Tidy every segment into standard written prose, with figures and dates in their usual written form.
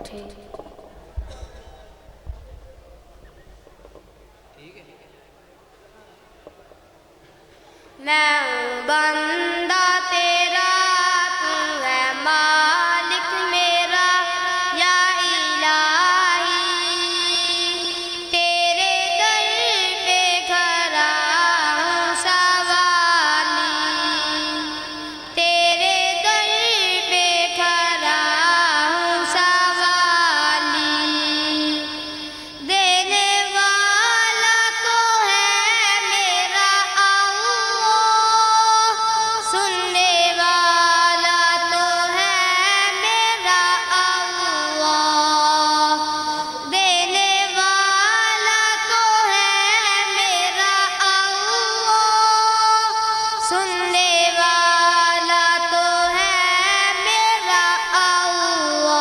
تھے۔ میں ہوں بندہ تیرا، تو ہے مالک میرا، یا الہی تیرے در پہ کھڑا ہوں سوالی، تیرے در پہ کھڑا ہوں سوالی، دینے والا تو ہے میرا اللہ، سننے والا تو ہے میرا اللہ، دینے والا تو ہے میرا اللہ، سننے والا تو ہے میرا اللہ،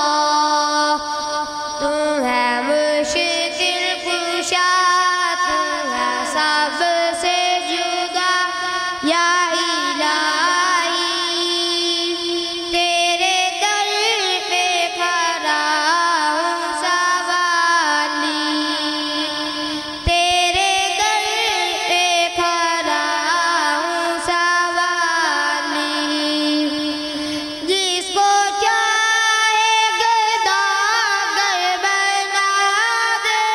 تو ہے مشکل کشا، تو ہے سب سے جدا، یا الہی تیرے در پہ کھڑا ہوں سوالی، تیرے در پہ کھڑا ہوں سوالی، جس کو چاہے گداگر بنا دے،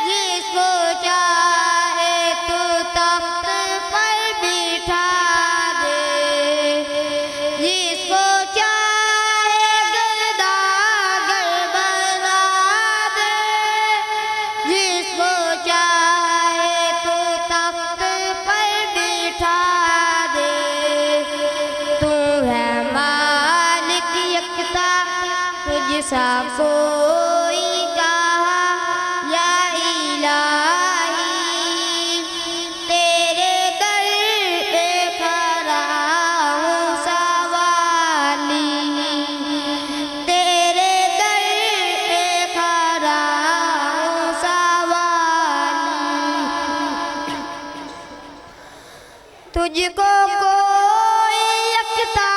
جس کو چاہے تو تخت پر بٹھا دے، جس کو چاہے گداگر بنا دے، جس کو چاہے تو تخت پر بٹھا دے، تو ہے مالک یکتا، تجھ سا کوئی کہا، یا الہی تیرے در پہ کھڑا ہوں سوالی، تیرے در پہ کھڑا ہوں سوالی، تجھ کو کوئی یکتا